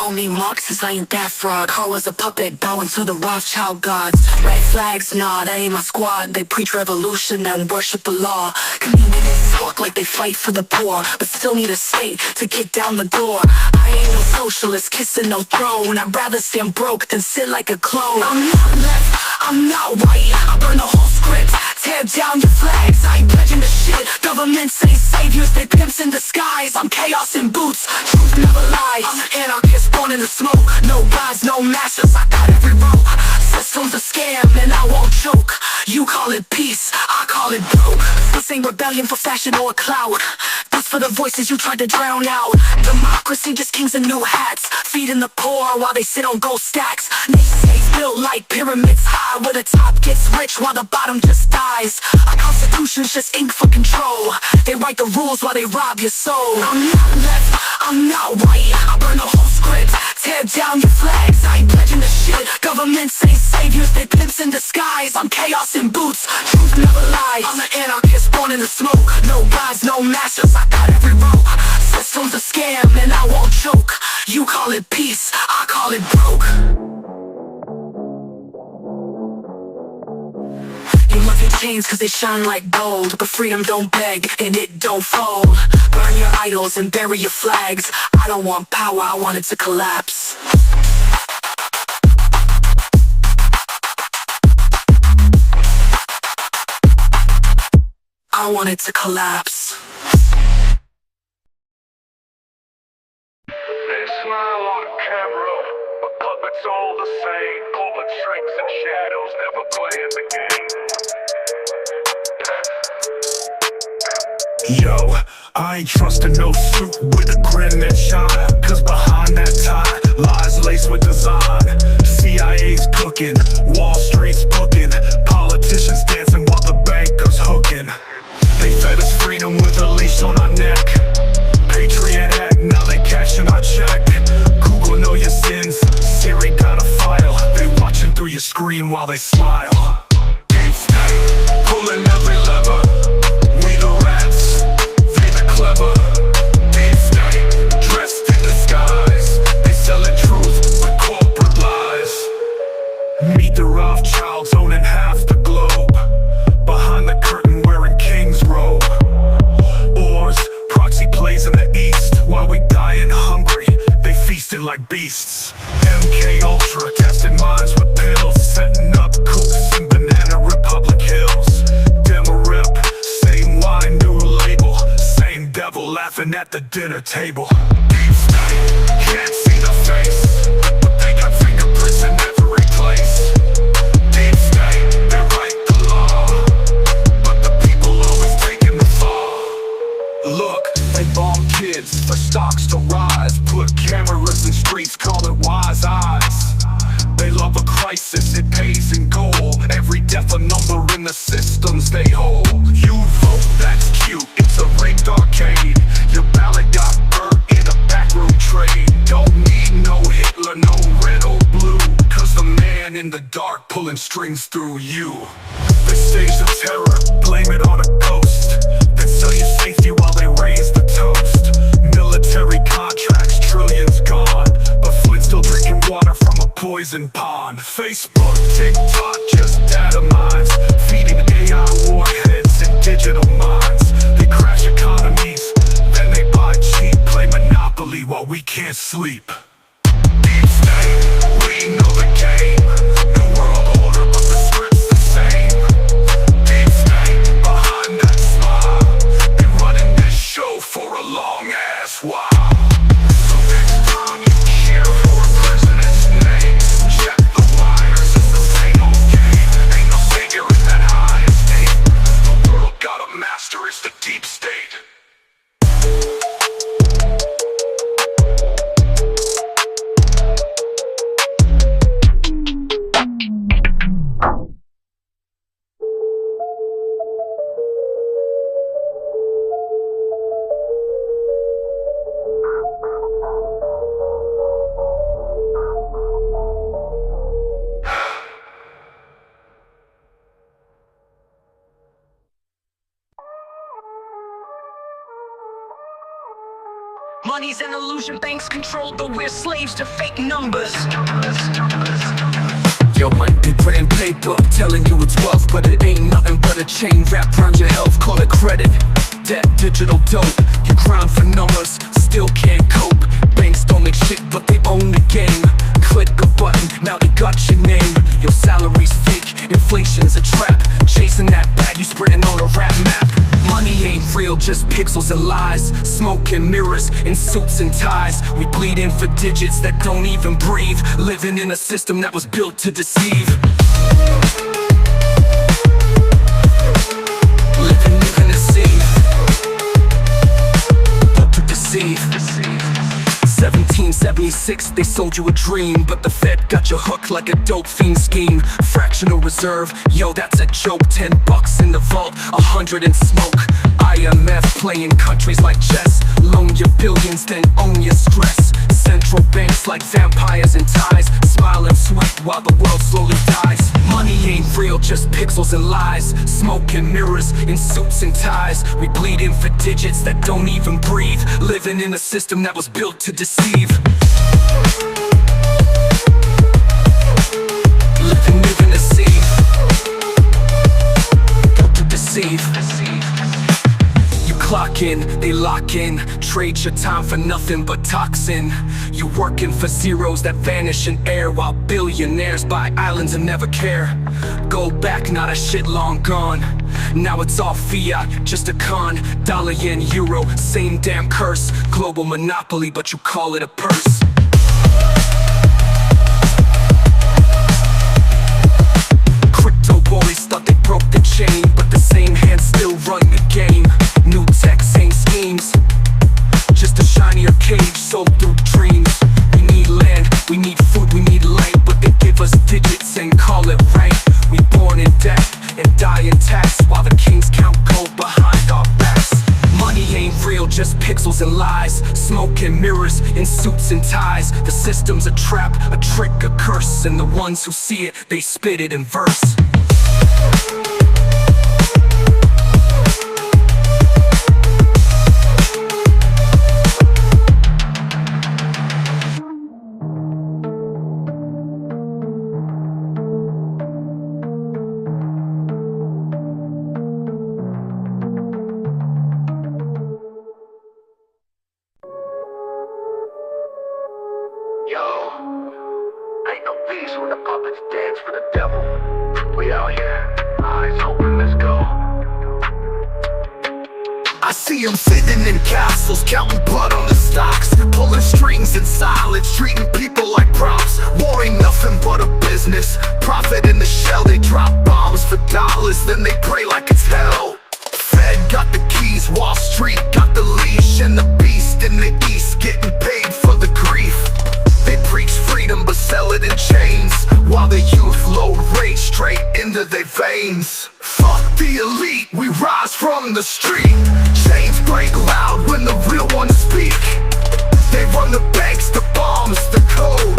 call me Marxist, I ain't that fraud. Carl was a puppet, bowing to the Rothschild gods. Red flags, nah, that ain't my squad. They preach revolution and worship the law. Communities talk like they fight for the poor, but still need a state to kick down the door. I ain't no socialist, kissing no throne. I'd rather stand broke than sit like a clone. I'm not left, I'm not white. I burn the whole script, tear down your flags. I ain't pledging the shit. Governments ain't saviors, they pimps in disguise. I'm chaos in boots, truth never lies. I'm an anarchist born in the smoke. No gods, no masters, I got every rope. System's a scam and I won't choke. You call it peace, I call it broke. This ain't rebellion for fashion or clout. That's for the voices you tried to drown out. Democracy, just kings in new hats, feeding the poor while they sit on gold stacks. Naysayers built like pyramids high, where the top gets rich while the bottom just dies. Our constitution's just ink for control. They write the rules while they rob your soul. I'm not left, I'm not white. I burn the whole script, tear down your flags. I ain't pledging the shit. Governments ain't saviors, they pimps in disguise. I'm chaos in boots, truth never lies. I'm an anarchist born in the smoke. No gods, no masters, I got every rope. System's a scam and I won't choke. You call it peace, I call it broke. You love your chains cause they shine like gold, but freedom don't beg and it don't fold. Burn your idols and bury your flags. I don't want power, I want it to collapse. I want it to collapse. They smile on camera, but puppets all the same. Pulling strings and shadows, never playing the game. Yo, I ain't trusting no suit with a grin and shine, cause behind that tie, lies laced with design. CIA's cooking, Wall Street's booking, politicians dancing while the bankers hooking. They fed us freedom with a leash on our neck. Patriot Act, now they cashing our check. Google know your sins, Siri got a file. They watching through your screen while they smile. Deep state, pulling every lever. We the rats, they the clever. Deep state, dressed in disguise. They selling truth with corporate lies. Meet the Rothschilds owning half the globe. Behind the curtain wearing king's robe. Oars, proxy plays in the east. While we dying hungry, they feasted like beasts. MK Ultra testing minds with pills, setting up cooks in Banana Republic Hills. Demo rep, same wine, new label. Same devil laughing at the dinner table. Deep state, can't see the face, but they got fingerprints in every place. Deep state, they write the law, but the people always taking the fall. Look, they bomb kids for stocks to rise. Put cameras in streets, call it wise eyes. They love a crisis, it pays in gold. Every death a number in the systems they hold. You vote, that's cute, it's a rigged arcade. Your ballot got burnt in a backroom trade. Don't need no Hitler, no red or blue, cause the man in the dark pulling strings through you. They stage the terror, blame it on a ghost, then sell you safety while they raise the toast. Military contracts, trillions gone, but Flint's still drinking water from a poison pond. Facebook, TikTok, just data mines, feeding AI warheads and digital minds. They crash economies, then they buy cheap, play Monopoly while we can't sleep. Deep state, we know the game. New world order, but the script's the same. Deep state, behind that smile, been running this show for a long ass while. So next time you cheer for a president's name, check the wires, it's the same old game. Ain't no savior in that high estate. The world got a master, it's the deep state. Money's an illusion, banks control, but we're slaves to fake numbers. Yo, money printing paper, telling you it's wealth, but it ain't nothing but a chain wrapped around your health. Call it credit, debt, digital dope. You grind for numbers, still can't cope. Banks don't make shit, but they own the game. Click a button, now they got your name. Your salary's fake, inflation's a trap. Chasing that bag, you sprinting on a rap map. Money ain't real, just pixels and lies. Smoke and mirrors in suits and ties. We bleeding for digits that don't even breathe. Living in a system that was built to deceive. Living to deceive. Built to deceive. 1776, they sold you a dream, but the Fed got you hooked like a dope fiend scheme. Fractional reserve, yo, that's a joke. $10 in the vault, 100 in smoke. IMF playing countries like chess. Loan your billions, then own your stress. Central banks like vampires in ties. Smile and sweat while the world slowly dies. Money ain't real, just pixels and lies. Smoke and mirrors in suits and ties. We bleeding for digits that don't even breathe. Living in a system that was built to deceive. Living to deceive. Built to deceive. Clock in, they lock in. Trade your time for nothing but toxin. You working for zeros that vanish in air, while billionaires buy islands and never care. Gold back, not a shit long gone. Now it's all fiat, just a con. Dollar, yen, euro, same damn curse. Global monopoly, but you call it a purse. Crypto boys thought they broke the chain, but the same hands still run the game. New tech, same schemes, just a shinier cage sold through dreams. We need land, we need food, we need light, but they give us digits and call it right. We born in debt and die in tax, while the kings count gold behind our backs. Money ain't real, just pixels and lies. Smoke and mirrors in suits and ties. The system's a trap, a trick, a curse, and the ones who see it, they spit it in verse. Yo, ain't no peace when the puppets dance for the devil. We out here, eyes open, let's go. I see them sitting in castles, counting blood on the stocks, pulling strings in silence, treating people like props. War ain't nothing but a business, profit in the shell. They drop bombs for dollars, then they pray like it's hell. Fed got the keys, Wall Street got the leash, and the beast in the east getting paid for the grief. They preach freedom but sell it in chains, while the youth load rage straight into their veins. Fuck the elite, we rise from the street. Chains break loud when the real ones speak. They run the banks, the bombs, the code,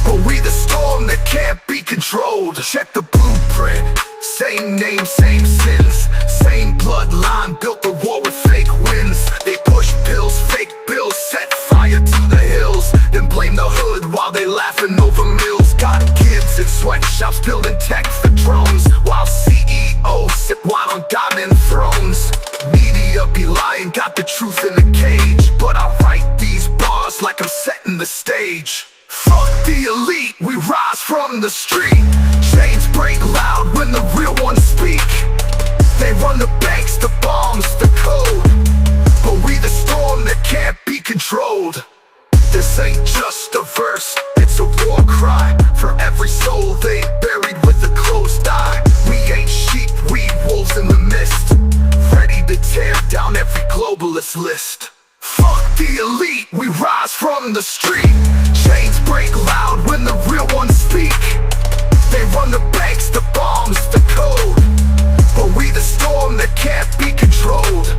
but we the storm that can't be controlled. Check the blueprint, same name, same sins, same bloodline, built the war with fake wins. They push pills, fake bills, set fire to the hills, then blame the hood while they laughing over mills. Got kids in sweatshops building tech for drones, while CEOs sit wide on diamond thrones. Media be lying, got the truth in a cage, but I write these bars like I'm setting the stage. Fuck the elite, we rise from the street. Chains break loud when the real ones speak. They run the banks, the bombs, the code, but we the storm that can't be controlled. This ain't just a verse, it's a war cry for every soul they buried with a closed eye. We ain't sheep, we wolves in the mist, ready to tear down every globalist list. Fuck the elite, we rise from the street. Chains break loud when the real ones speak. They run the banks, the bombs, the code, but we the storm that can't be controlled.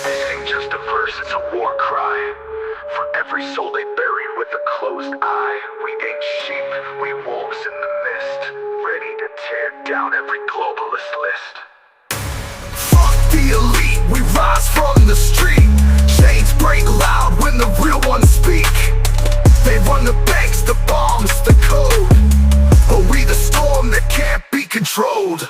This ain't just a verse, it's a war cry for every soul they buried with with a closed eye. We ain't sheep, we wolves in the mist, ready to tear down every globalist list. Fuck the elite, we rise from the street. Chains break loud when the real ones speak. They run the banks, the bombs, the code, but we the storm that can't be controlled.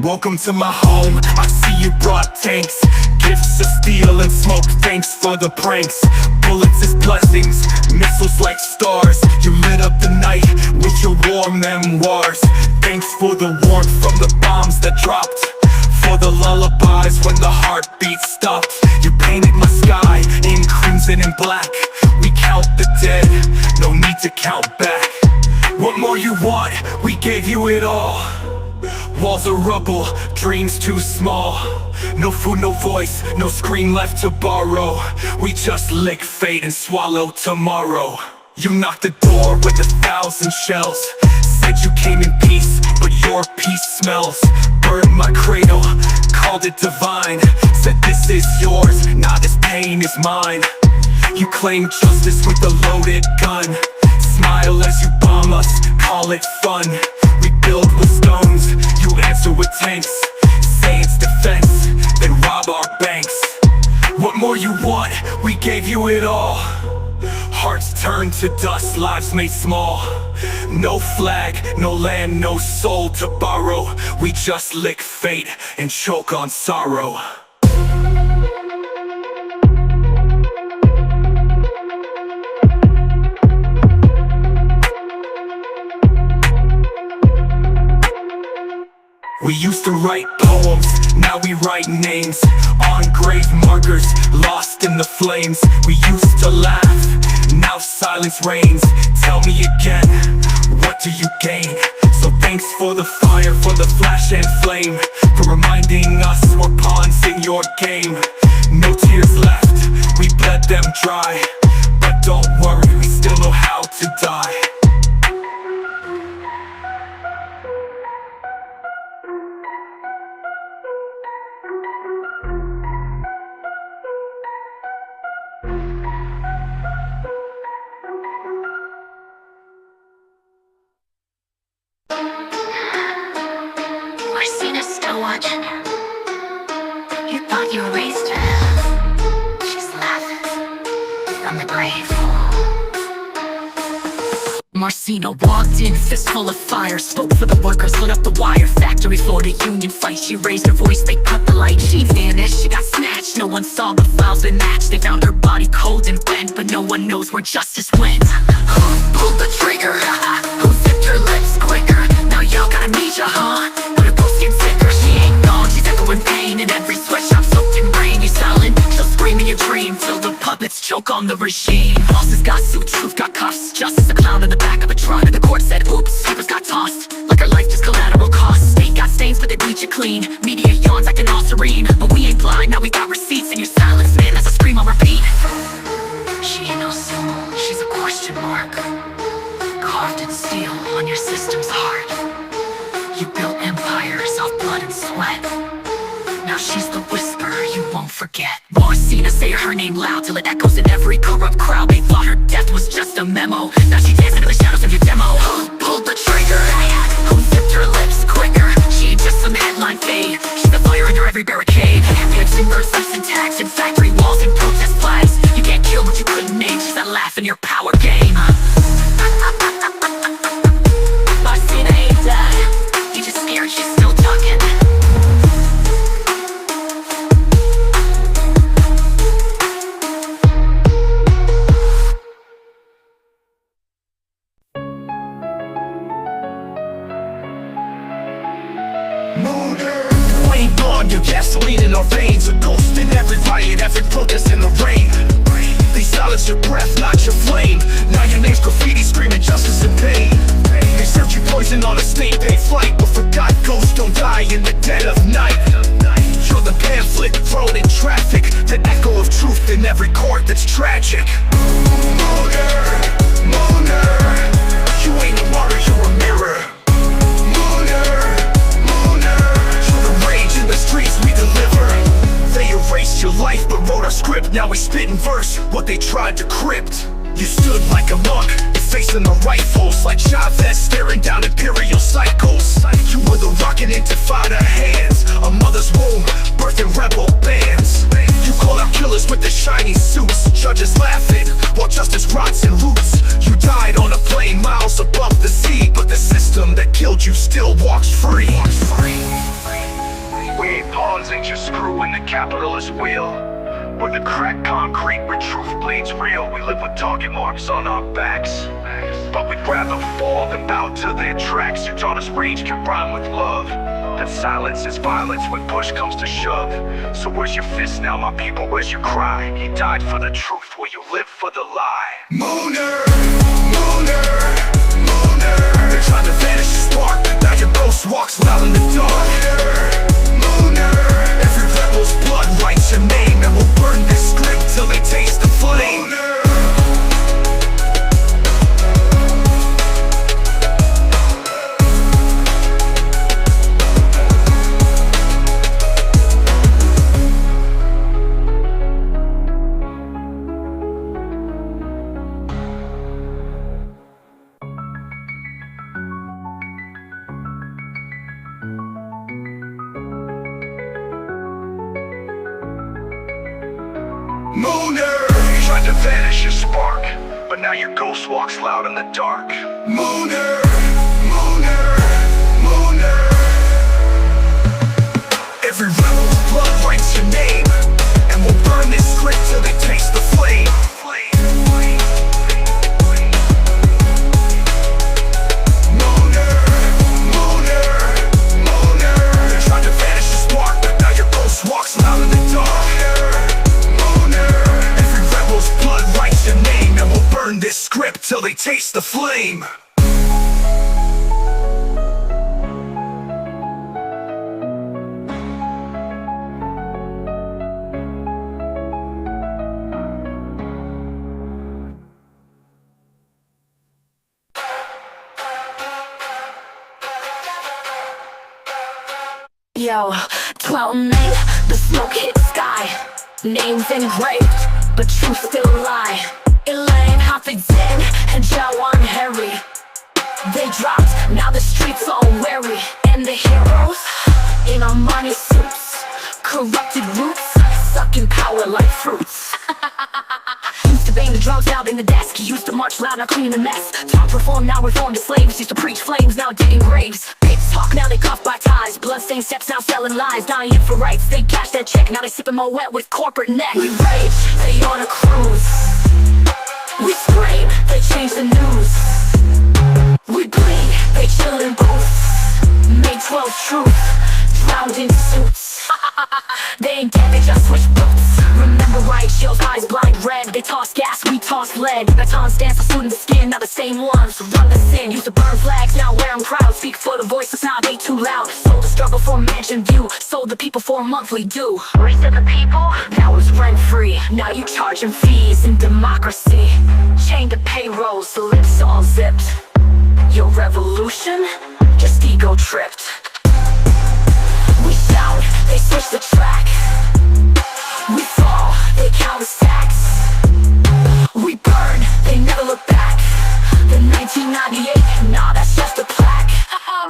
Welcome to my home, I see you brought tanks, gifts of steel and smoke, thanks for the pranks. Bullets as blessings, missiles like stars. You lit up the night with your war memoirs. Thanks for the warmth from the bombs that dropped, for the lullabies when the heartbeat stopped. You painted my sky in crimson and black. We count the dead, no need to count back. What more you want? We gave you it all. Walls of rubble, dreams too small. No food, no voice, no screen left to borrow. We just lick fate and swallow tomorrow. You knocked the door with 1,000 shells. Said you came in peace, but your peace smells. Burned my cradle, called it divine. Said this is yours, now this pain is mine. You claim justice with a loaded gun. Smile as you bomb us, call it fun. We build with stones, you answer with tanks. Say it's defense, then rob our banks. What more you want? We gave you it all. Hearts turned to dust, lives made small. No flag, no land, no soul to borrow. We just lick fate and choke on sorrow. We used to write poems, now we write names on grave markers, lost in the flames. We used to laugh, now silence reigns. Tell me again, what do you gain? So thanks for the fire, for the flash and flame, for reminding us we're pawns in your game. No tears left, we bled them dry, but don't worry, we still know how to die. We're sinister watching you. You thought you erased her. She's laughing from the grave. Marcina walked in, fistful of fire. Spoke for the workers, lit up the wire. Factory floor to union fight. She raised her voice, they cut the light. She vanished, she got snatched. No one saw the files been matched. They found her body cold and bent, but no one knows where justice went. Who pulled the trigger? Who zipped her lips quicker? Now y'all got amnesia, huh? Put her post skin sicker. She ain't gone, she's echoing pain. In every sweatshop soaked in rain. You selling, she'll scream in your dream till the puppets choke on the regime. Bosses got suits, truth got cuffs. Justice a clown in the back of a truck. The court said oops, papers got tossed like her life just collateral costs. State got stains but they bleach it clean. Media yawns acting all serene, but we ain't blind, now we got receipts. And your silence, man, that's a scream on repeat. She ain't no soul, she's a question mark, carved in steel on your system's heart. You built empires off blood and sweat. Now she's the whisper you won't forget. Marcina, say her name loud till it echoes in every corrupt crowd. They thought her death was just a memo. Now she dancing in the shadows of your demo. Who pulled the trigger? Who zipped her lips quicker? She ain't just some headline fade. She's the fire under every barricade. Pigs and birds, lips and tags, and factory walls and protest flags. You can't kill what you couldn't name. She's that laugh in your power game. Marcina ain't dead. You just scared, she's still talking. You ain't gone, your gasoline in our veins. A ghost in every riot, every protest in the rain. They silence your breath, not your flame. Now your name's graffiti screaming justice and pain. They search you poison on a snake paid flight, but forgot ghosts don't die in the dead of night. You're the pamphlet thrown in traffic, the echo of truth in every court that's tragic. Murder. Mooner, you ain't a martyr, you're a mirror. Mooner, Mooner, through the rage in the streets we deliver. They erased your life but wrote our script. Now we spit in verse what they tried to crypt. You stood like a monk, facing the rifles, like Chavez staring down imperial cycles. You were the rockin' intifada hands, a mother's womb, birthing rebel bands. You call out killers with the shiny suits, judges laughing while justice rots and roots. You died on a plane miles above the sea, but the system that killed you still walks free. We ain't pawns, ain't just screw in the capitalist wheel. We're the cracked concrete where truth bleeds real. We live with target marks on our backs, but we'd rather fall than bow to their tracks. Your daughter's rage can rhyme with love, that silence is violence when push comes to shove. So where's your fist now, my people, where's your cry? He died for the truth, will you live for the lie? Mooner, Mooner, Mooner, they're trying to vanish the spark, now your ghost walks loud in the dark. Mooner, every rebel's blood writes your name, and we'll burn this script till they taste the flame. Mooner, tried to vanish your spark, but now your ghost walks loud in the dark. Mooner, Mooner, Mooner, every rebel's blood writes your name, and we'll burn this script till they taste the flame. Mooner, Mooner, Mooner, they're trying to vanish your spark, but now your ghost walks loud in the dark. Blood writes your name, and we'll burn this script till they taste the flame. Yo, 12 May, the smoke hit sky. Names engraved, but truth still lie. Elaine, Hafizin, and Jawan Harry. They dropped, now the streets all wary. And the heroes, in Armani suits, corrupted roots, sucking power like fruits. Used to bang the drums loud in the desk, used to march loud, now clean the mess. Talk reform, now reformed to slaves. Used to preach flames, now digging graves. Pigs talk, now they cuffed by ties. Bloodstained steps, now selling lies. Dying for rights, they cash that check. Now they sipping more wet with corporate neck. We rage, they on a cruise. We scream, they change the news. We bleed, they chill in booths. May 12 truth, drowned in suits. They ain't dead, they just switch boots. Remember riot shields, eyes blind red. They toss gas, we toss lead. Baton stands for student skin, now the same ones run the sin. Used to burn flags, now wear them proud. Speak for the voices, now they too loud. Sold the struggle for mansion view, sold the people for a monthly due. Raised the people, now it's rent free. Now you charging fees in democracy. Chained to payrolls, the lips all zipped. Your revolution, just ego tripped. We shout, they switch the track. We fall, they count as tax. We burn, they never look back. The 1998, nah, that's just a plaque.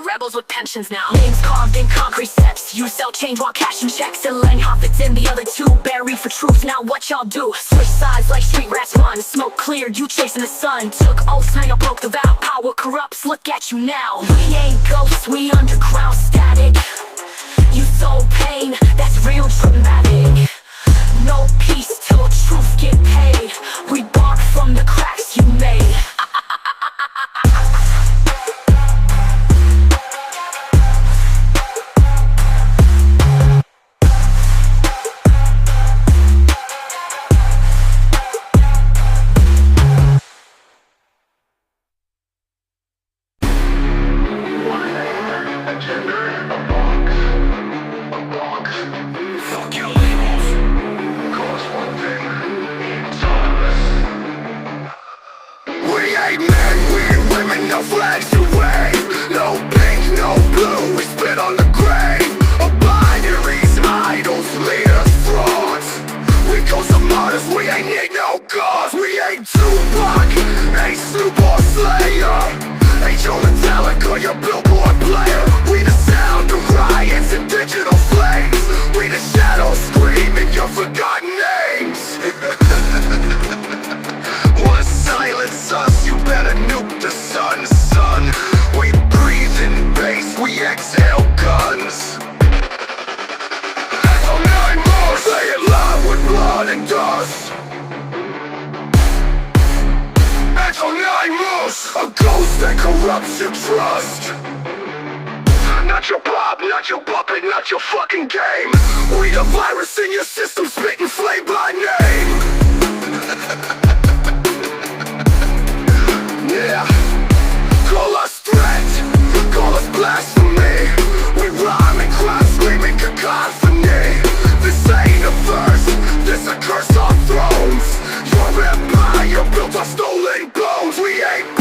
Rebels with pensions now, names carved in concrete steps. You sell change while cashing checks. Elaine Hoffit's in the other two, buried for truth. Now what y'all do? Switch sides like street rats run. Smoke cleared, you chasing the sun. Took oaths, now you broke the vow. Power corrupts, look at you now. We ain't ghosts, we underground static. You sold pain, that's real dramatic. No peace till truth get paid. We bark from the cracks you made. Fuck your labels. Cause one thing. no flags to wave. No pink, no blue, we spit on the grave of binaries, idols, leaders, frauds. We go some martyrs, we ain't need no gods. We ain't Tupac, ain't Snoop or Slayer, ain't your Metallica, your Billboard player. We the sound of riots and digital flames. We the shadows screaming your forgotten names. Wanna silence us, you better nuke the sun, son. We breathe in bass, we exhale guns. Antonimus, say it loud with blood and dust. Antonimus, a ghost that corrupts your trust. Not your pop, not your puppet, not your fucking game. We the virus in your system, spitting flame by name. Yeah, call us threat, call us blasphemy. We rhyme and crime, screaming cacophony. This ain't a verse, this a curse on thrones. Your empire built on stolen bones. We ain't